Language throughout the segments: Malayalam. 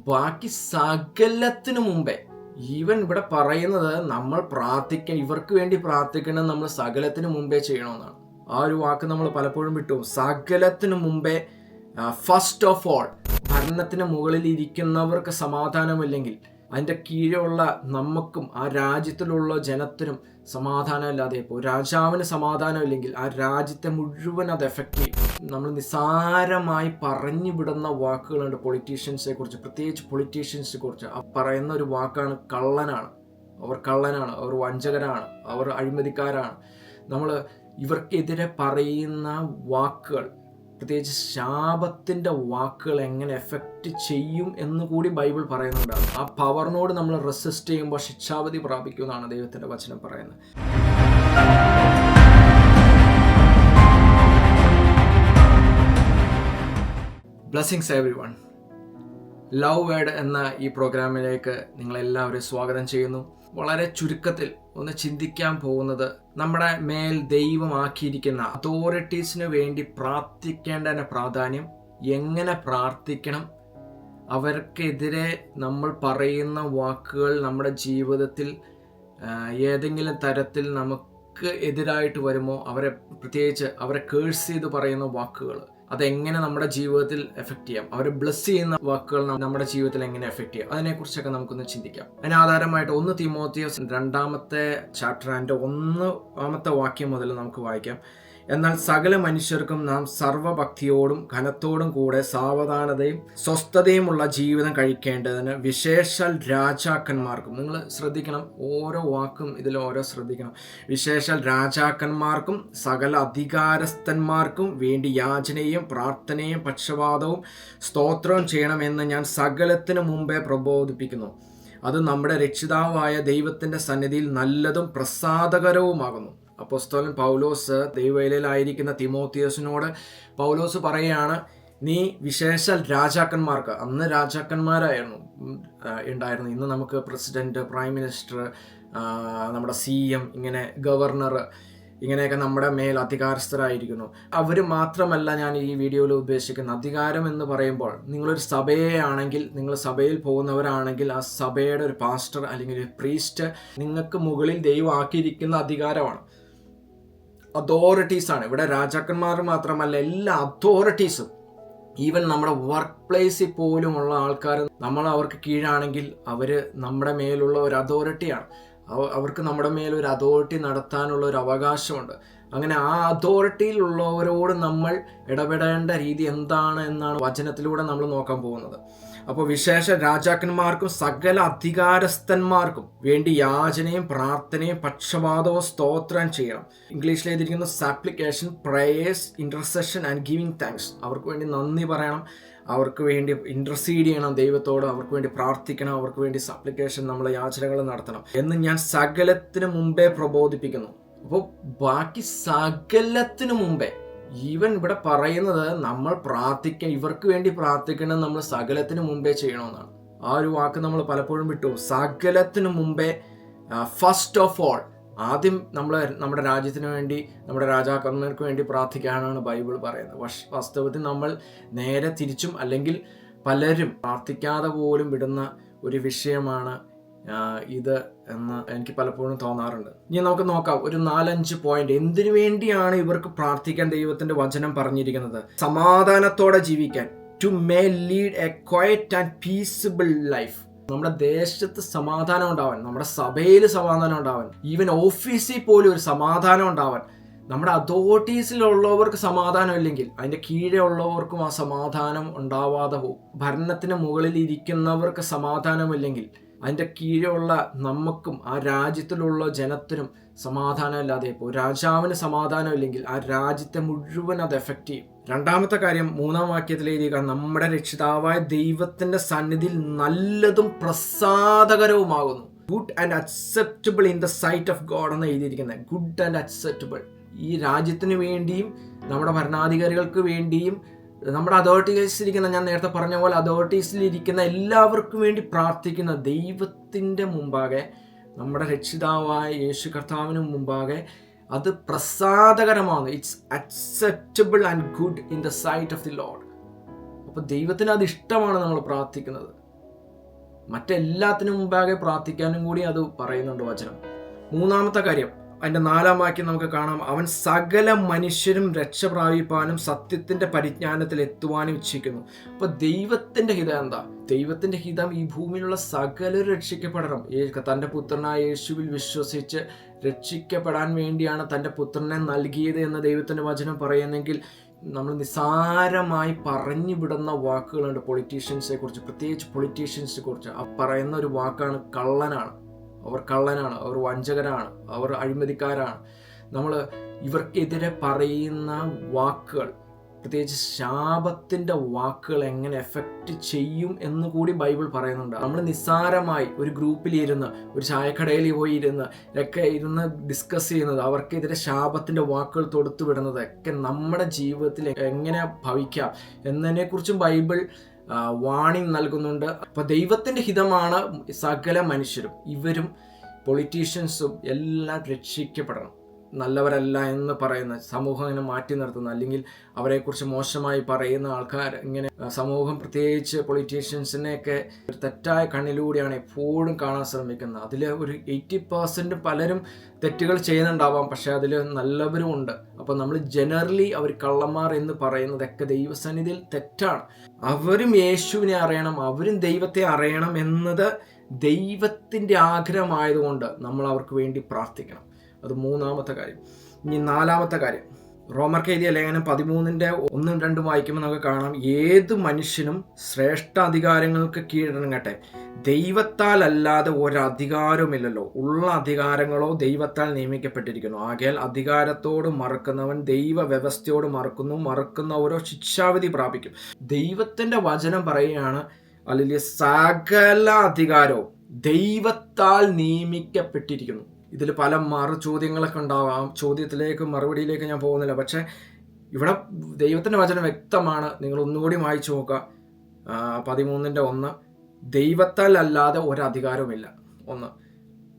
ബാക്കി സകലത്തിനു മുമ്പേ ഈവൻ ഇവിടെ പറയുന്നത് നമ്മൾ ഇവർക്ക് വേണ്ടി പ്രാർത്ഥിക്കണം നമ്മൾ സകലത്തിനു മുമ്പേ ചെയ്യണമെന്നാണ്. ആ ഒരു വാക്ക് നമ്മൾ പലപ്പോഴും വിട്ടു. സകലത്തിനു മുമ്പേ ഫസ്റ്റ് ഓഫ് ഓൾ, ഭരണത്തിന് മുകളിൽ ഇരിക്കുന്നവർക്ക് സമാധാനമില്ലെങ്കിൽ അതിൻ്റെ കീഴിലുള്ള നമുക്കും ആ രാജ്യത്തിലുള്ള ജനത്തിനും സമാധാനമില്ലാതെ പോകും. രാജാവിന് സമാധാനമില്ലെങ്കിൽ ആ രാജ്യത്തെ മുഴുവൻ അത് എഫക്റ്റ് ചെയ്യും. നമ്മൾ നിസ്സാരമായി പറഞ്ഞു വിടുന്ന വാക്കുകളുണ്ട് പൊളിറ്റീഷ്യൻസിനെ കുറിച്ച്, പ്രത്യേകിച്ച് പൊളിറ്റീഷ്യൻസിനെ കുറിച്ച്. പറയുന്ന ഒരു വാക്കാണ് കള്ളനാണ്, അവർ വഞ്ചകരാണ്, അവർ അഴിമതിക്കാരാണ്. നമ്മൾ ഇവർക്കെതിരെ പറയുന്ന വാക്കുകൾ, പ്രത്യേകിച്ച് ശാപത്തിൻ്റെ വാക്കുകൾ എങ്ങനെ എഫക്റ്റ് ചെയ്യും എന്ന് കൂടി ബൈബിൾ പറയുന്നുണ്ട്. ആ പവറിനോട് നമ്മൾ റെസിസ്റ്റ് ചെയ്യുമ്പോൾ ശിക്ഷാവിധി പ്രാപിക്കുമെന്നാണ് ദൈവത്തിൻ്റെ വചനം പറയുന്നത്. Blessings everyone. ലവ് വേർഡ് എന്ന ഈ പ്രോഗ്രാമിലേക്ക് നിങ്ങളെല്ലാവരും സ്വാഗതം ചെയ്യുന്നു. വളരെ ചുരുക്കത്തിൽ ഒന്ന് ചിന്തിക്കാൻ പോകുന്നത്, നമ്മുടെ മേൽ ദൈവമാക്കിയിരിക്കുന്ന അതോറിറ്റീസിന് വേണ്ടി പ്രാർത്ഥിക്കേണ്ടതിൻ്റെ പ്രാധാന്യം, എങ്ങനെ പ്രാർത്ഥിക്കണം, അവർക്കെതിരെ നമ്മൾ പറയുന്ന വാക്കുകൾ നമ്മുടെ ജീവിതത്തിൽ ഏതെങ്കിലും തരത്തിൽ നമുക്ക് എതിരായിട്ട് വരുമോ, പ്രത്യേകിച്ച് അവരെ കേഴ്സ് ചെയ്ത് പറയുന്ന വാക്കുകൾ അതെങ്ങനെ നമ്മുടെ ജീവിതത്തിൽ എഫക്റ്റ് ചെയ്യാം, അവരെ ബ്ലെസ് ചെയ്യുന്ന വാക്കുകൾ നമ്മുടെ ജീവിതത്തിൽ എങ്ങനെ എഫക്റ്റ് ചെയ്യാം, അതിനെക്കുറിച്ചൊക്കെ നമുക്കൊന്ന് ചിന്തിക്കാം. അതിന് ആധാരമായിട്ട് 1 തീമോത്തിയോസ് 2-ാമത്തെ ചാപ്റ്റർ 1-ാമത്തെ വാക്യം മുതൽ നമുക്ക് വായിക്കാം. എന്നാൽ സകല മനുഷ്യർക്കും നാം സർവഭക്തിയോടും ഘനത്തോടും കൂടെ സാവധാനതയും സ്വസ്ഥതയുമുള്ള ജീവിതം കഴിക്കേണ്ടതിന് വിശേഷാൽ രാജാക്കന്മാർക്കും, നിങ്ങൾ ശ്രദ്ധിക്കണം, ഓരോ വാക്കും ഇതിൽ ഓരോ ശ്രദ്ധിക്കണം, വിശേഷാൽ രാജാക്കന്മാർക്കും സകല അധികാരസ്ഥന്മാർക്കും വേണ്ടി യാചനയും പ്രാർത്ഥനയും പക്ഷപാതവും സ്തോത്രവും ചെയ്യണമെന്ന് ഞാൻ സകലത്തിനു മുമ്പേ പ്രബോധിപ്പിക്കുന്നു. അത് നമ്മുടെ രക്ഷിതാവായ ദൈവത്തിൻ്റെ സന്നിധിയിൽ നല്ലതും പ്രസാദകരവുമാകുന്നു. അപ്പോസ്തലൻ പൗലോസ് ദൈവവേലയിലായിരിക്കുന്ന തിമോത്തിയോസിനോട് പൗലോസ് പറയുകയാണ്, നീ വിശേഷാൽ രാജാക്കന്മാർക്ക്, അന്ന് രാജാക്കന്മാരായിരുന്നു ഉണ്ടായിരുന്നു, ഇന്ന് നമുക്ക് പ്രസിഡന്റ്, പ്രൈം മിനിസ്റ്റർ, നമ്മുടെ CM, ഇങ്ങനെ ഗവർണർ, ഇങ്ങനെയൊക്കെ നമ്മുടെ മേൽ അധികാരസ്ഥരായിരിക്കുന്നു. അവർ മാത്രമല്ല ഞാൻ ഈ വീഡിയോയിൽ ഉദ്ദേശിക്കുന്ന അധികാരം എന്ന് പറയുമ്പോൾ, നിങ്ങളൊരു സഭയാണെങ്കിൽ, നിങ്ങൾ സഭയിൽ പോകുന്നവരാണെങ്കിൽ ആ സഭയുടെ ഒരു പാസ്റ്റർ അല്ലെങ്കിൽ ഒരു പ്രീസ്റ്റ് നിങ്ങൾക്ക് മുകളിൽ ദൈവം ആക്കിയിരിക്കുന്ന അധികാരമാണ്, അതോറിറ്റീസാണ്. ഇവിടെ രാജാക്കന്മാർ മാത്രമല്ല, എല്ലാ അതോറിറ്റീസും, ഈവൻ നമ്മുടെ വർക്ക് പ്ലേസിൽ പോലുമുള്ള ആൾക്കാർ, നമ്മൾ അവർക്ക് കീഴാണെങ്കിൽ അവർ നമ്മുടെ മേലുള്ള ഒരു അതോറിറ്റിയാണ്. അവർക്ക് നമ്മുടെ മേലൊരു അതോറിറ്റി നടത്താനുള്ള ഒരു അവകാശമുണ്ട്. അങ്ങനെ ആ അതോറിറ്റിയിലുള്ളവരോട് നമ്മൾ ഇടപെടേണ്ട രീതി എന്താണ് എന്നാണ് വചനത്തിലൂടെ നമ്മൾ നോക്കാൻ പോകുന്നത്. അപ്പോൾ വിശേഷ രാജാക്കന്മാർക്കും സകല അധികാരസ്ഥന്മാർക്കും വേണ്ടി യാചനയും പ്രാർത്ഥനയും പക്ഷപാതവും സ്തോത്രം ചെയ്യണം. ഇംഗ്ലീഷിൽ എഴുതിയിരിക്കുന്ന supplication, prayers, intercession and giving thanks. അവർക്ക് വേണ്ടി നന്ദി പറയണം, അവർക്ക് വേണ്ടി ഇന്റർസീഡ് ചെയ്യണം ദൈവത്തോട്, അവർക്ക് വേണ്ടി പ്രാർത്ഥിക്കണം, അവർക്ക് വേണ്ടി സപ്ലിക്കേഷൻ, നമ്മൾ യാചനകൾ നടത്തണം എന്ന് ഞാൻ സകലത്തിനു മുമ്പേ പ്രബോധിപ്പിക്കുന്നു. അപ്പോൾ ബാക്കി സകലത്തിനു മുമ്പേ, ഈവൻ ഇവിടെ പറയുന്നത് നമ്മൾ ഇവർക്ക് വേണ്ടി പ്രാർത്ഥിക്കണം നമ്മൾ സകലത്തിനു മുമ്പേ ചെയ്യണമെന്നാണ്. ആ ഒരു വാക്ക് നമ്മൾ പലപ്പോഴും വിട്ടു. സകലത്തിനു മുമ്പേ, ഫസ്റ്റ് ഓഫ് ഓൾ, ആദ്യം നമ്മൾ നമ്മുടെ രാജ്യത്തിന് വേണ്ടി, നമ്മുടെ രാജാക്കന്മാർക്ക് വേണ്ടി പ്രാർത്ഥിക്കാനാണ് ബൈബിൾ പറയുന്നത്. വാസ്തവത്തിൽ നമ്മൾ നേരെ തിരിച്ചും, അല്ലെങ്കിൽ പലരും പ്രാർത്ഥിക്കാതെ പോലും വിടുന്ന ഒരു വിഷയമാണ് ഇത് എന്ന് എനിക്ക് പലപ്പോഴും തോന്നാറുണ്ട്. ഇനി നമുക്ക് നോക്കാം ഒരു 4-5 പോയിന്റ്. എന്തിനു വേണ്ടിയാണ് ഇവർക്ക് പ്രാർത്ഥിക്കാൻ ദൈവത്തിന്റെ വചനം പറഞ്ഞിരിക്കുന്നത്? സമാധാനത്തോടെ ജീവിക്കാൻ, to may lead a quiet and peaceable life. നമ്മുടെ ദേശത്ത് സമാധാനം ഉണ്ടാവാൻ, നമ്മുടെ സഭയിൽ സമാധാനം ഉണ്ടാവാൻ, ഈവൻ ഓഫീസിൽ പോലും ഒരു സമാധാനം ഉണ്ടാവാൻ. നമ്മുടെ അതോറിറ്റീസിലുള്ളവർക്ക് സമാധാനം ഇല്ലെങ്കിൽ അതിൻ്റെ കീഴെ ഉള്ളവർക്കും ആ സമാധാനം ഉണ്ടാവാതെ പോകും. ഭരണത്തിന് മുകളിൽ ഇരിക്കുന്നവർക്ക് സമാധാനമില്ലെങ്കിൽ അതിൻ്റെ കീഴിലുള്ള നമുക്കും ആ രാജ്യത്തിലുള്ള ജനത്തിനും സമാധാനമില്ലാതെ പോകും. രാജാവിന് സമാധാനമില്ലെങ്കിൽ ആ രാജ്യത്തെ മുഴുവൻ അത് എഫക്റ്റ് ചെയ്യും. രണ്ടാമത്തെ കാര്യം 3-ാം വാക്യത്തിലെഴുതിയിരിക്കുക, നമ്മുടെ രക്ഷിതാവായ ദൈവത്തിന്റെ സന്നിധിയിൽ നല്ലതും പ്രസാദകരവുമാകുന്നു. Good and acceptable in the sight of God എന്ന് എഴുതിയിരിക്കുന്നത്. Good and acceptable. ഈ രാജ്യത്തിന് വേണ്ടിയും നമ്മുടെ ഭരണാധികാരികൾക്ക് വേണ്ടിയും നമ്മുടെ അതോറിറ്റീസിലിരിക്കുന്ന, ഞാൻ നേരത്തെ പറഞ്ഞ പോലെ അതോറിറ്റീസിലിരിക്കുന്ന എല്ലാവർക്കും വേണ്ടി പ്രാർത്ഥിക്കുന്ന ദൈവത്തിൻ്റെ മുമ്പാകെ, നമ്മുടെ രക്ഷിതാവായ യേശു കർത്താവിന് മുമ്പാകെ അത് പ്രസാദകരമാണ്. It's acceptable and good in the sight of the Lord. അപ്പോൾ ദൈവത്തിന് അത് ഇഷ്ടമാണ് നമ്മൾ പ്രാർത്ഥിക്കുന്നത്. മറ്റെല്ലാത്തിനും മുമ്പാകെ പ്രാർത്ഥിക്കാനും കൂടി അത് പറയുന്നുണ്ട് വചനം. മൂന്നാമത്തെ കാര്യം, അതിൻ്റെ 4-ാം വാക്യം നമുക്ക് കാണാം, അവൻ സകല മനുഷ്യരും രക്ഷ പ്രാപിപ്പാനും സത്യത്തിൻ്റെ പരിജ്ഞാനത്തിൽ എത്തുവാനും ഇച്ഛിക്കുന്നു. അപ്പോൾ ദൈവത്തിൻ്റെ ഹിതം എന്താ? ദൈവത്തിൻ്റെ ഹിതം ഈ ഭൂമിയിലുള്ള സകലരും രക്ഷിക്കപ്പെടണം. തൻ്റെ പുത്രനായ യേശുവിൽ വിശ്വസിച്ച് രക്ഷിക്കപ്പെടാൻ വേണ്ടിയാണ് തൻ്റെ പുത്രനെ നൽകിയത് എന്ന് ദൈവത്തിൻ്റെ വചനം പറയുന്നെങ്കിൽ നമ്മൾ നിസ്സാരമായി പറഞ്ഞു വിടുന്ന വാക്കുകളുണ്ട് പൊളിറ്റീഷ്യൻസിനെ കുറിച്ച്, പ്രത്യേകിച്ച് പൊളിറ്റീഷ്യൻസിനെ കുറിച്ച്. ആ പറയുന്ന ഒരു വാക്കാണ് കള്ളനാണ്, അവർ കള്ളനാണ്, അവർ വഞ്ചകരാണ്, അവർ അഴിമതിക്കാരാണ്. നമ്മൾ ഇവർക്കെതിരെ പറയുന്ന വാക്കുകൾ, പ്രത്യേകിച്ച് ശാപത്തിൻ്റെ വാക്കുകൾ എങ്ങനെ എഫക്റ്റ് ചെയ്യും എന്ന് കൂടി ബൈബിൾ പറയുന്നുണ്ട്. നമ്മൾ നിസ്സാരമായി ഒരു ഗ്രൂപ്പിലിരുന്ന്, ഒരു ചായക്കടയിൽ പോയി ഇരുന്ന് ഡിസ്കസ് ചെയ്യുന്നത്, അവർക്കെതിരെ ശാപത്തിൻ്റെ വാക്കുകൾ തൊടുത്തു വിടുന്നത് ഒക്കെ നമ്മുടെ ജീവിതത്തിൽ എങ്ങനെ ഭവിക്കാം എന്നതിനെക്കുറിച്ചും ബൈബിൾ വാണിംഗ് നൽകുന്നുണ്ട്. അപ്പോൾ ദൈവത്തിൻ്റെ ഹിതമാണ് സകല മനുഷ്യരും, ഇവരും പൊളിറ്റീഷ്യൻസും എല്ലാം രക്ഷിക്കപ്പെടണം. നല്ലവരല്ല എന്ന് പറയുന്ന സമൂഹം ഇങ്ങനെ മാറ്റി നിർത്തുന്ന, അല്ലെങ്കിൽ അവരെക്കുറിച്ച് മോശമായി പറയുന്ന ആൾക്കാർ ഇങ്ങനെ സമൂഹം, പ്രത്യേകിച്ച് പൊളിറ്റീഷ്യൻസിനെയൊക്കെ ഒരു തെറ്റായ കണ്ണിലൂടെയാണ് എപ്പോഴും കാണാൻ ശ്രമിക്കുന്നത്. അതിൽ ഒരു 80% പലരും തെറ്റുകൾ ചെയ്യുന്നുണ്ടാവാം, പക്ഷെ അതിൽ നല്ലവരും ഉണ്ട്. അപ്പോൾ നമ്മൾ ജനറലി അവർ കള്ളന്മാർ എന്ന് പറയുന്നതൊക്കെ ദൈവസന്നിധിയിൽ തെറ്റാണ്. അവരും യേശുവിനെ അറിയണം, അവരും ദൈവത്തെ അറിയണം എന്നത് ദൈവത്തിൻ്റെ ആഗ്രഹമായതുകൊണ്ട് നമ്മൾ അവർക്ക് വേണ്ടി പ്രാർത്ഥിക്കണം. അത് മൂന്നാമത്തെ കാര്യം. ഇനി 4-ാമത്തെ കാര്യം, റോമർക്ക് എഴുതിയ ലേഖനം 13:1-2 വായിക്കുമ്പോൾ നമുക്ക് കാണാം, ഏത് മനുഷ്യനും ശ്രേഷ്ഠ അധികാരങ്ങൾക്ക് കീഴടങ്ങട്ടെ, ദൈവത്താൽ അല്ലാതെ ഒരധികാരവുമില്ലല്ലോ, ഉള്ള അധികാരങ്ങളോ ദൈവത്താൽ നിയമിക്കപ്പെട്ടിരിക്കുന്നു. ആകയാൽ അധികാരത്തോട് മറക്കുന്നവൻ ദൈവ വ്യവസ്ഥയോട് മറക്കുന്നവരോ ശിക്ഷാവിധി പ്രാപിക്കും. ദൈവത്തിൻ്റെ വചനം പറയുകയാണ്, അല്ലെങ്കിൽ സകല അധികാരവും ദൈവത്താൽ നിയമിക്കപ്പെട്ടിരിക്കുന്നു. ഇതിൽ പല ചോദ്യങ്ങളൊക്കെ ഉണ്ടാവാം, ചോദ്യത്തിലേക്ക് മറുപടിയിലേക്ക് ഞാൻ പോകുന്നില്ല. പക്ഷേ ഇവിടെ ദൈവത്തിൻ്റെ വചനം വ്യക്തമാണ്. നിങ്ങൾ ഒന്നുകൂടി വായിച്ചു നോക്കുക, 13:1, ദൈവത്താൽ അല്ലാതെ ഒരധികാരവുമില്ല. 1,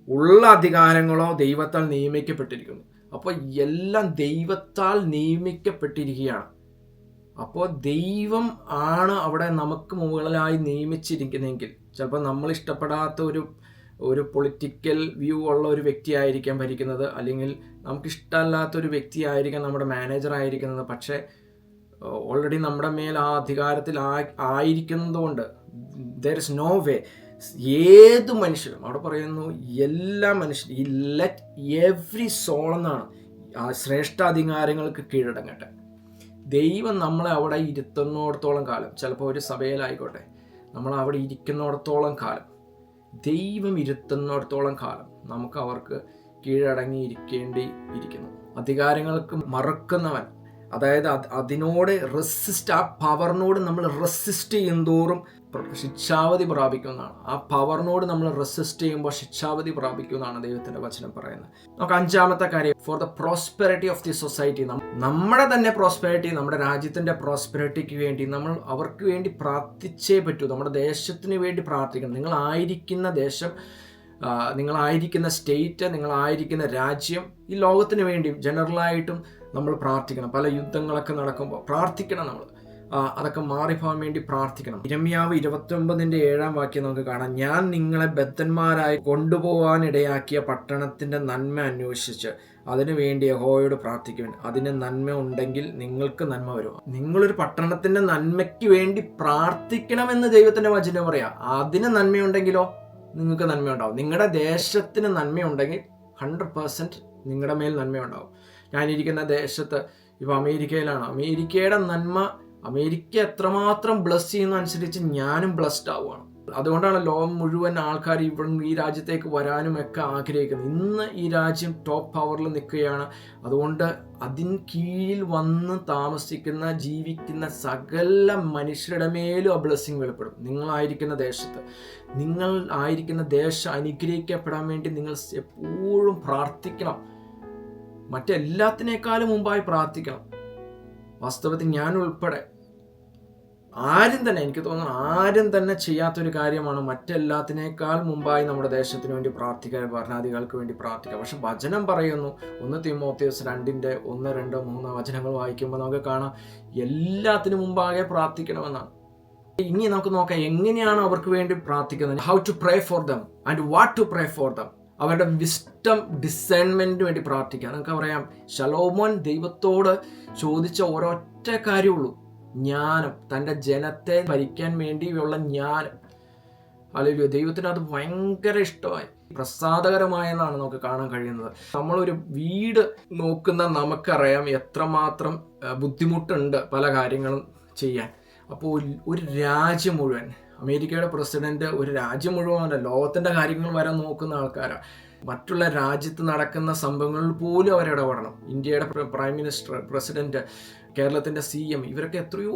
ഉള്ള അധികാരങ്ങളോ ദൈവത്താൽ നിയമിക്കപ്പെട്ടിരിക്കുന്നു. അപ്പോൾ എല്ലാം ദൈവത്താൽ നിയമിക്കപ്പെട്ടിരിക്കുകയാണ്. അപ്പോൾ ദൈവം ആണ് അവിടെ നമുക്ക് മുകളിലായി നിയമിച്ചിരിക്കുന്നതെങ്കിൽ, ചിലപ്പോൾ നമ്മൾ ഇഷ്ടപ്പെടാത്ത ഒരു പൊളിറ്റിക്കൽ വ്യൂ ഉള്ള ഒരു വ്യക്തിയായിരിക്കാം ഭരിക്കുന്നത്, അല്ലെങ്കിൽ നമുക്കിഷ്ടമല്ലാത്തൊരു വ്യക്തിയായിരിക്കാം നമ്മുടെ മാനേജർ ആയിരിക്കുന്നത്. പക്ഷേ ഓൾറെഡി നമ്മുടെ മേൽ ആ അധികാരത്തിൽ ആയിരിക്കുന്നതുകൊണ്ട് ദർ ഇസ് നോ വേ, ഏത് മനുഷ്യരും, അവിടെ പറയുന്നു എല്ലാ മനുഷ്യരും, ഈ ലെറ്റ് എവ്രി സോൾ എന്നാണ്, ആ ശ്രേഷ്ഠാധികാരങ്ങൾക്ക് കീഴടങ്ങട്ടെ. ദൈവം നമ്മളെ അവിടെ ഇരുത്തുന്നിടത്തോളം കാലം, ചിലപ്പോൾ ഒരു സഭയിലായിക്കോട്ടെ, നമ്മൾ അവിടെ ഇരിക്കുന്നിടത്തോളം കാലം, ദൈവം ഇരുത്തുന്നിടത്തോളം കാലം നമുക്ക് അവർക്ക് കീഴടങ്ങിയിരിക്കേണ്ടിയിരിക്കുന്നു. അധികാരങ്ങൾക്ക് മറക്കുന്നവൻ, അതായത് അതിനോട് റെസിസ്റ്റ്, ആ പവറിനോട് നമ്മൾ റെസിസ്റ്റ് ചെയ്യുന്തോറും ശിക്ഷാവധി പ്രാപിക്കുന്നതാണ്. ആ പവറിനോട് നമ്മൾ റെസിസ്റ്റ് ചെയ്യുമ്പോൾ ശിക്ഷാവധി പ്രാപിക്കുന്നതാണ് ദൈവത്തിൻ്റെ വചനം പറയുന്നത്. നമുക്ക് 5-ാമത്തെ കാര്യം, for the prosperity of the society, നമ്മുടെ തന്നെ പ്രോസ്പെരിറ്റി, നമ്മുടെ രാജ്യത്തിൻ്റെ പ്രോസ്പെരിറ്റിക്ക് വേണ്ടി നമ്മൾ അവർക്ക് വേണ്ടി പ്രാർത്ഥിച്ചേ പറ്റൂ. നമ്മുടെ ദേശത്തിന് വേണ്ടി പ്രാർത്ഥിക്കണം. നിങ്ങളായിരിക്കുന്ന ദേശം, നിങ്ങളായിരിക്കുന്ന സ്റ്റേറ്റ്, നിങ്ങളായിരിക്കുന്ന രാജ്യം, ഈ ലോകത്തിന് വേണ്ടി ജനറലായിട്ടും നമ്മൾ പ്രാർത്ഥിക്കണം. പല യുദ്ധങ്ങളൊക്കെ നടക്കുമ്പോൾ പ്രാർത്ഥിക്കണം. നമ്മൾ അതൊക്കെ മാറിപ്പോകാൻ വേണ്ടി പ്രാർത്ഥിക്കണം. യിരെമ്യാവ് 29:7 വാക്യം നമുക്ക് കാണാം, ഞാൻ നിങ്ങളെ ബദ്ധന്മാരായി കൊണ്ടുപോകാനിടയാക്കിയ പട്ടണത്തിൻ്റെ നന്മ അന്വേഷിച്ച് അതിനുവേണ്ടി യഹോവയോട് പ്രാർത്ഥിക്കുവാൻ, അതിന് നന്മ ഉണ്ടെങ്കിൽ നിങ്ങൾക്ക് നന്മ വരും. നിങ്ങളൊരു പട്ടണത്തിൻ്റെ നന്മയ്ക്ക് വേണ്ടി പ്രാർത്ഥിക്കണമെന്ന് ദൈവത്തിൻ്റെ വചനം പറയാം. അതിന് നന്മയുണ്ടെങ്കിലോ നിങ്ങൾക്ക് നന്മയുണ്ടാവും. നിങ്ങളുടെ ദേശത്തിന് നന്മയുണ്ടെങ്കിൽ 100% നിങ്ങളുടെ മേൽ നന്മയുണ്ടാവും. ഞാനിരിക്കുന്ന ദേശത്ത്, ഇപ്പോൾ അമേരിക്കയിലാണ്, അമേരിക്കയുടെ നന്മ, അമേരിക്ക എത്രമാത്രം ബ്ലസ് ചെയ്യുന്ന അനുസരിച്ച് ഞാനും ബ്ലസ്ഡ് ആവുകയാണ്. അതുകൊണ്ടാണ് ലോകം മുഴുവൻ ആൾക്കാർ ഈ രാജ്യത്തേക്ക് വരാനും ഒക്കെ ആഗ്രഹിക്കുന്നത്. ഇന്ന് ഈ രാജ്യം ടോപ്പ് പവറിൽ നിൽക്കുകയാണ്. അതുകൊണ്ട് അതിന് കീഴിൽ വന്ന് താമസിക്കുന്ന, ജീവിക്കുന്ന സകല മനുഷ്യരുടെ മേലും ആ ബ്ലെസ്സിങ് വെളിപ്പെടും. നിങ്ങളായിരിക്കുന്ന ദേശത്ത്, നിങ്ങൾ ആയിരിക്കുന്ന ദേശം അനുഗ്രഹിക്കപ്പെടാൻ വേണ്ടി നിങ്ങൾ എപ്പോഴും പ്രാർത്ഥിക്കണം. മറ്റെല്ലാത്തിനേക്കാളും മുമ്പായി പ്രാർത്ഥിക്കണം. വാസ്തവത്തിൽ ഞാൻ ഉൾപ്പെടെ ആരും തന്നെ, എനിക്ക് തോന്നുന്നു ആരും തന്നെ ചെയ്യാത്തൊരു കാര്യമാണ് മറ്റെല്ലാത്തിനേക്കാൾ മുമ്പായി നമ്മുടെ ദേശത്തിന് വേണ്ടി പ്രാർത്ഥിക്കാൻ, ഭരണാധികാരികൾക്ക് വേണ്ടി പ്രാർത്ഥിക്കാം. പക്ഷെ വചനം പറയുന്നു, 1 തീമോഥെയോസ് 2:1-2-3 വചനങ്ങൾ വായിക്കുമ്പോൾ നമുക്ക് കാണാം, എല്ലാത്തിനും മുമ്പാകെ പ്രാർത്ഥിക്കണമെന്നാണ്. ഇനി നമുക്ക് നോക്കാം എങ്ങനെയാണ് അവർക്ക് വേണ്ടി പ്രാർത്ഥിക്കുന്നത്. How to pray for them and what to pray for them. അവരുടെ വിസ്ഡം ഡിസൈൻമെന്റിന് വേണ്ടി പ്രാർത്ഥിക്കുക. നമുക്ക് പറയാം, ശലോമോൻ ദൈവത്തോട് ചോദിച്ച ഒരൊറ്റ കാര്യമുള്ളൂ, ജ്ഞാനം. തൻ്റെ ജനത്തെ ഭരിക്കാൻ വേണ്ടിയുള്ള ജ്ഞാനം. അല്ലെങ്കിൽ ദൈവത്തിന് അത് ഭയങ്കര ഇഷ്ടമായി, പ്രസാദകരമായെന്നാണ് നമുക്ക് കാണാൻ കഴിയുന്നത്. നമ്മളൊരു വീട് നോക്കുന്ന നമുക്കറിയാം എത്രമാത്രം ബുദ്ധിമുട്ടുണ്ട് പല കാര്യങ്ങളും ചെയ്യാൻ. അപ്പോൾ ഒരു രാജ്യം മുഴുവൻ, അമേരിക്കയുടെ പ്രസിഡന്റ് ഒരു രാജ്യം മുഴുവൻ ലോകത്തിൻ്റെ കാര്യങ്ങൾ വരെ നോക്കുന്ന ആൾക്കാരാണ്. മറ്റുള്ള രാജ്യത്ത് നടക്കുന്ന സംഭവങ്ങളിൽ പോലും അവരിടപെടണം. ഇന്ത്യയുടെ പ്രൈം മിനിസ്റ്റർ, പ്രസിഡന്റ്, കേരളത്തിൻ്റെ CM, ഇവരൊക്കെ എത്രയോ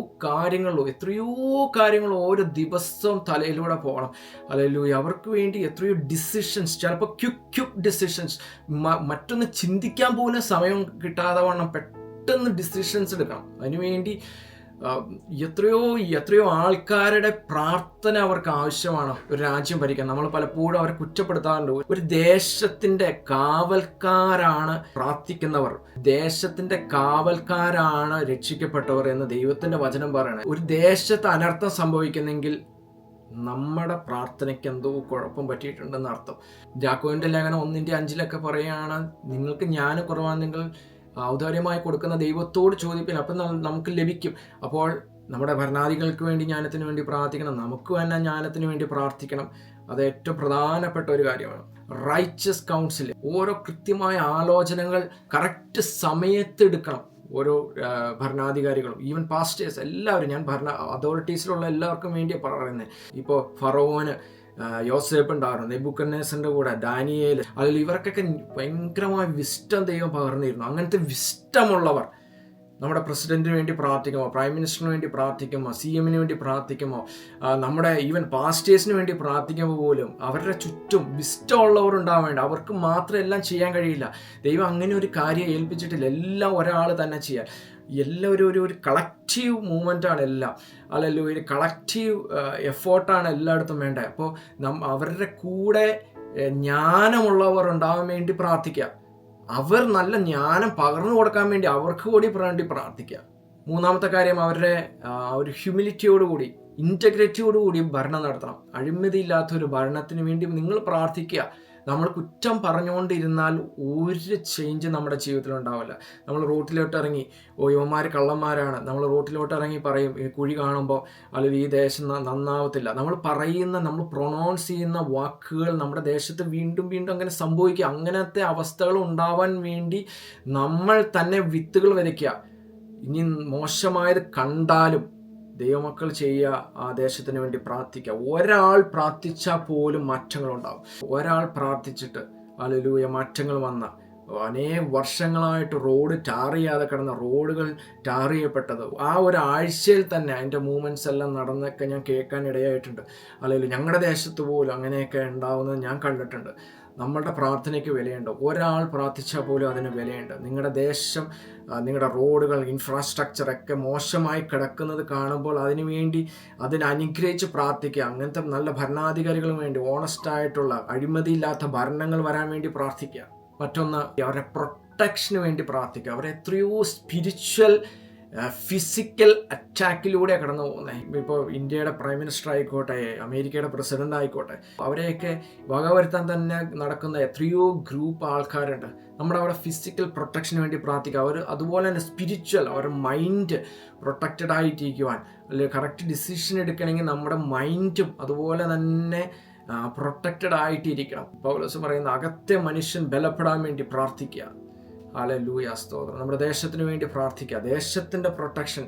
കാര്യങ്ങൾ ഓരോ ദിവസവും തലയിലൂടെ പോകണം. അല്ലെങ്കിൽ അവർക്ക് വേണ്ടി എത്രയോ ഡിസിഷൻസ്, ചിലപ്പോൾ ക്വിക്ക് ഡിസിഷൻസ്, മറ്റൊന്ന് ചിന്തിക്കാൻ പോലും സമയം കിട്ടാതെ വണ്ണം പെട്ടെന്ന് ഡിസിഷൻസ് എടുക്കണം. അതിനുവേണ്ടി എത്രയോ ആൾക്കാരുടെ പ്രാർത്ഥന അവർക്ക് ആവശ്യമാണ് ഒരു രാജ്യം ഭരിക്കാൻ. നമ്മൾ പലപ്പോഴും അവരെ കുറ്റപ്പെടുത്താറുണ്ട്. ഒരു ദേശത്തിന്റെ കാവൽക്കാരാണ് പ്രാർത്ഥിക്കുന്നവർ, ദേശത്തിന്റെ കാവൽക്കാരാണ് രക്ഷിക്കപ്പെട്ടവർ എന്ന് ദൈവത്തിന്റെ വചനം പറയണേ. ഒരു ദേശത്ത് അനർത്ഥം സംഭവിക്കുന്നെങ്കിൽ നമ്മുടെ പ്രാർത്ഥനയ്ക്ക് എന്തോ കുഴപ്പം പറ്റിയിട്ടുണ്ടെന്ന് അർത്ഥം. യാക്കോബിന്റെ ലേഖനം 1:5 പറയുകയാണ്, നിങ്ങൾക്ക് ജ്ഞാനം കുറവാണെങ്കിൽ ഔദാര്യമായി കൊടുക്കുന്ന ദൈവത്തോട് ചോദിപ്പിൻ, അപ്പം നമുക്ക് ലഭിക്കും. അപ്പോൾ നമ്മുടെ ഭരണാധികൾക്ക് വേണ്ടി ജ്ഞാനത്തിന് വേണ്ടി പ്രാർത്ഥിക്കണം, നമുക്ക് തന്നെ ജ്ഞാനത്തിന് വേണ്ടി പ്രാർത്ഥിക്കണം. അത് ഏറ്റവും പ്രധാനപ്പെട്ട ഒരു കാര്യമാണ്. റൈച്ചസ് കൗൺസിൽ, ഓരോ കൃത്യമായ ആലോചനകൾ കറക്റ്റ് സമയത്ത് എടുക്കണം. ഓരോ ഭരണാധികാരികളും, ഈവൻ പാസ്റ്റേഴ്സ്, എല്ലാവരും, ഞാൻ അതോറിറ്റീസിലുള്ള എല്ലാവർക്കും വേണ്ടിയാണ് പറയുന്നത്. ഇപ്പോൾ ഫറവോന് യോസേപ്പ് ഉണ്ടായിരുന്നു, നെബൂഖദ്നേസറിന്റെ കൂടെ ദാനിയേൽ, അതിൽ ഇവർക്കൊക്കെ ഭയങ്കരമായ വിസ്റ്റം ദൈവം പകർന്നിരുന്നു. അങ്ങനത്തെ വിസ്റ്റമുള്ളവർ നമ്മുടെ പ്രസിഡന്റിന് വേണ്ടി പ്രാർത്ഥിക്കുമോ, പ്രൈം മിനിസ്റ്ററിന് വേണ്ടി പ്രാർത്ഥിക്കുമോ, CMന് വേണ്ടി പ്രാർത്ഥിക്കുമോ, നമ്മുടെ ഈവൻ പാസ്റ്റേഴ്സിന് വേണ്ടി പ്രാർത്ഥിക്കുമ്പോൾ പോലും അവരുടെ ചുറ്റും വിസ്റ്റം ഉള്ളവർ ഉണ്ടാവാൻ വേണ്ടി. അവർക്ക് മാത്രം എല്ലാം ചെയ്യാൻ കഴിയില്ല. ദൈവം അങ്ങനെ ഒരു കാര്യം ഏൽപ്പിച്ചിട്ടില്ല, എല്ലാം ഒരാൾ തന്നെ ചെയ്യാൻ. എല്ലാവരും ഒരു കളക്റ്റീവ് മൂവ്മെൻ്റാണ് എല്ലാം, അല്ലെങ്കിൽ ഒരു കളക്റ്റീവ് എഫേർട്ടാണ് എല്ലായിടത്തും വേണ്ടത്. അപ്പോൾ അവരുടെ കൂടെ ജ്ഞാനമുള്ളവർ ഉണ്ടാവാൻ വേണ്ടി പ്രാർത്ഥിക്കുക. അവർ നല്ല ജ്ഞാനം പകർന്നു കൊടുക്കാൻ വേണ്ടി അവർക്ക് കൂടി വേണ്ടി പ്രാർത്ഥിക്കുക. മൂന്നാമത്തെ കാര്യം, അവരുടെ ഒരു ഹ്യൂമിലിറ്റിയോടുകൂടി, ഇൻറ്റഗ്രിറ്റിയോടുകൂടി ഭരണം നടത്തണം. അഴിമതിയില്ലാത്തൊരു ഭരണത്തിന് വേണ്ടി നിങ്ങൾ പ്രാർത്ഥിക്കുക. നമ്മൾ കുറ്റം പറഞ്ഞുകൊണ്ടിരുന്നാൽ ഒരു ചേഞ്ച് നമ്മുടെ ജീവിതത്തിൽ ഉണ്ടാവില്ല. നമ്മൾ റോട്ടിലോട്ട് ഇറങ്ങി, യുവന്മാർ കള്ളന്മാരാണ്, നമ്മൾ റോട്ടിലോട്ട് ഇറങ്ങി പറയും ഈ കുഴി കാണുമ്പോൾ, അല്ലെങ്കിൽ ഈ ദേശം നന്നാവത്തില്ല. നമ്മൾ പ്രൊനൗൺസ് ചെയ്യുന്ന വാക്കുകൾ നമ്മുടെ ദേശത്ത് വീണ്ടും അങ്ങനെ സംഭവിക്കുക. അങ്ങനത്തെ അവസ്ഥകൾ ഉണ്ടാവാൻ വേണ്ടി നമ്മൾ തന്നെ വിത്തുകൾ വിതയ്ക്കുക. ഇനി മോശമായത് കണ്ടാലും ദൈവമക്കൾ ചെയ്യുക, ആ ദേശത്തിന് വേണ്ടി പ്രാർത്ഥിക്കുക. ഒരാൾ പ്രാർത്ഥിച്ചാൽ പോലും മാറ്റങ്ങളുണ്ടാവും. ഒരാൾ പ്രാർത്ഥിച്ചിട്ട് ഹല്ലേലൂയ മാറ്റങ്ങൾ വന്ന, അനേക വർഷങ്ങളായിട്ട് റോഡ് ടാർ ചെയ്യാതെ കിടന്ന റോഡുകൾ ടാർ ചെയ്യപ്പെട്ടത് ആ ഒരാഴ്ചയിൽ തന്നെ അതിൻ്റെ മൂവ്മെൻറ്റ്സ് എല്ലാം നടന്നൊക്കെ ഞാൻ കേൾക്കാൻ ഇടയായിട്ടുണ്ട്. അല്ലെങ്കിൽ ഞങ്ങളുടെ ദേശത്ത് പോലും അങ്ങനെയൊക്കെ ഉണ്ടാവുന്നത് ഞാൻ കണ്ടിട്ടുണ്ട്. നമ്മളുടെ പ്രാർത്ഥനയ്ക്ക് വിലയുണ്ട്. ഒരാൾ പ്രാർത്ഥിച്ചാൽ പോലും അതിന് വിലയുണ്ട്. നിങ്ങളുടെ ദേശം, നിങ്ങളുടെ റോഡുകൾ, ഇൻഫ്രാസ്ട്രക്ചറൊക്കെ മോശമായി കിടക്കുന്നത് കാണുമ്പോൾ അതിനെ അനുഗ്രഹിച്ച് പ്രാർത്ഥിക്കുക. അങ്ങനത്തെ നല്ല ഭരണാധികാരികളും വേണ്ടി, ഓണസ്റ്റായിട്ടുള്ള അഴിമതിയില്ലാത്ത ഭരണങ്ങൾ വരാൻ വേണ്ടി പ്രാർത്ഥിക്കുക. മറ്റൊന്ന്, അവരുടെ പ്രൊട്ടക്ഷന് വേണ്ടി പ്രാർത്ഥിക്കുക. അവരെ എത്രയോ സ്പിരിച്വൽ ഫിസിക്കൽ അറ്റാക്കിലൂടെ കടന്നു പോകുന്നത്. ഇപ്പോൾ ഇന്ത്യയുടെ പ്രൈം മിനിസ്റ്റർ ആയിക്കോട്ടെ, അമേരിക്കയുടെ പ്രസിഡന്റ് ആയിക്കോട്ടെ, അവരെയൊക്കെ വകവരുത്താൻ തന്നെ നടക്കുന്ന എത്രയോ ഗ്രൂപ്പ് ആൾക്കാരുണ്ട്. നമ്മുടെ അവിടെ ഫിസിക്കൽ പ്രൊട്ടക്ഷന് വേണ്ടി പ്രാർത്ഥിക്കുക. അതുപോലെ തന്നെ സ്പിരിച്വൽ, അവരുടെ മൈൻഡ് പ്രൊട്ടക്റ്റഡ് ആയിട്ടിരിക്കുവാൻ, അല്ലെങ്കിൽ കറക്റ്റ് ഡിസിഷൻ എടുക്കണമെങ്കിൽ നമ്മുടെ മൈൻഡും അതുപോലെ തന്നെ പ്രൊട്ടക്റ്റഡ് ആയിട്ടിരിക്കണം. പൗലോസ് പറയുന്ന അകത്തെ മനുഷ്യൻ ബലപ്പെടാൻ വേണ്ടി പ്രാർത്ഥിക്കുക. ഹല്ലേലൂയ, സ്തോത്രം. നമ്മുടെ ദേശത്തിന് വേണ്ടി പ്രാർത്ഥിക്കുക. ദേശത്തിൻ്റെ പ്രൊട്ടക്ഷൻ,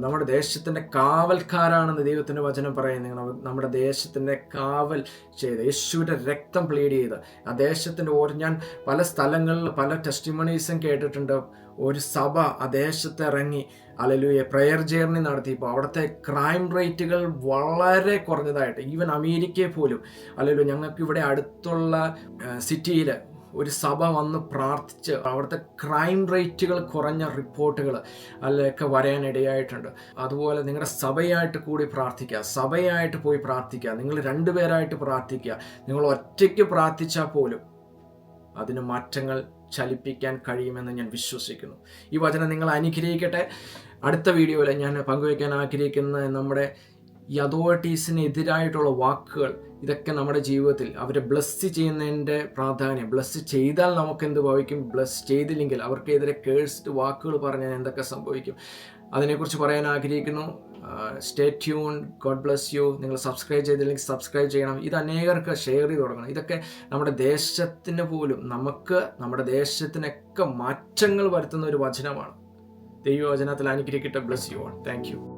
നമ്മുടെ ദേശത്തിൻ്റെ കാവൽക്കാരാണെന്ന് ദൈവത്തിൻ്റെ വചനം പറയുന്നത്. നമ്മുടെ ദേശത്തിൻ്റെ കാവൽ ചെയ്ത് യേശുവിൻ്റെ രക്തം പ്ലീഡ് ചെയ്ത് ആ ദേശത്തിൻ്റെ ഞാൻ പല സ്ഥലങ്ങളിൽ പല ടെസ്റ്റിമണീസും കേട്ടിട്ടുണ്ട്. ഒരു സഭ ആ ദേശത്ത് ഇറങ്ങി ഹല്ലേലൂയ പ്രയർ ജേർണി നടത്തിയപ്പോൾ അവിടുത്തെ ക്രൈം റേറ്റുകൾ വളരെ കുറഞ്ഞതായിട്ട്, ഈവൻ അമേരിക്കയെ പോലും. ഹല്ലേലൂയ, ഞങ്ങൾക്ക് ഇവിടെ അടുത്തുള്ള സിറ്റിയിൽ ഒരു സഭ വന്ന് പ്രാർത്ഥിച്ച് അവിടുത്തെ ക്രൈം റേറ്റുകൾ കുറഞ്ഞ റിപ്പോർട്ടുകൾ അതിലൊക്കെ വരാനിടയായിട്ടുണ്ട്. അതുപോലെ നിങ്ങളുടെ സഭയായിട്ട് കൂടി പ്രാർത്ഥിക്കുക, സഭയായിട്ട് പോയി പ്രാർത്ഥിക്കുക, നിങ്ങൾ 2 പേരായിട്ട് പ്രാർത്ഥിക്കുക. നിങ്ങൾ ഒറ്റയ്ക്ക് പ്രാർത്ഥിച്ചാൽ പോലും അതിന് മാറ്റങ്ങൾ ചലിപ്പിക്കാൻ കഴിയുമെന്ന് ഞാൻ വിശ്വസിക്കുന്നു. ഈ വചനം നിങ്ങൾ അനുഗ്രഹിക്കട്ടെ. അടുത്ത വീഡിയോയിൽ ഞാൻ പങ്കുവയ്ക്കാൻ ആഗ്രഹിക്കുന്ന നമ്മുടെ ഈ അതോറിറ്റീസിന് എതിരായിട്ടുള്ള വാക്കുകൾ, ഇതൊക്കെ നമ്മുടെ ജീവിതത്തിൽ അവരെ ബ്ലസ് ചെയ്യുന്നതിൻ്റെ പ്രാധാന്യം, ബ്ലസ് ചെയ്താൽ നമുക്ക് എന്ത് ഭവിക്കും, ബ്ലസ് ചെയ്തില്ലെങ്കിൽ അവർക്കെതിരെ കേഴ്സ്ഡ് വാക്കുകൾ പറഞ്ഞാൽ എന്തൊക്കെ സംഭവിക്കും, അതിനെക്കുറിച്ച് പറയാൻ ആഗ്രഹിക്കുന്നു. Stay tune. God bless you. നിങ്ങൾ സബ്സ്ക്രൈബ് ചെയ്തില്ലെങ്കിൽ സബ്സ്ക്രൈബ് ചെയ്യണം. ഇത് അനേകർക്ക് ഷെയർ ചെയ്ത് തുടങ്ങണം. ഇതൊക്കെ നമ്മുടെ ദേശത്തിന് പോലും, നമ്മുടെ ദേശത്തിനൊക്കെ മാറ്റങ്ങൾ വരുത്തുന്ന ഒരു വചനമാണ്. ദൈവവചനത്തിൽ അനുഗ്രഹിക്കട്ടെ. Bless you all. Thank you.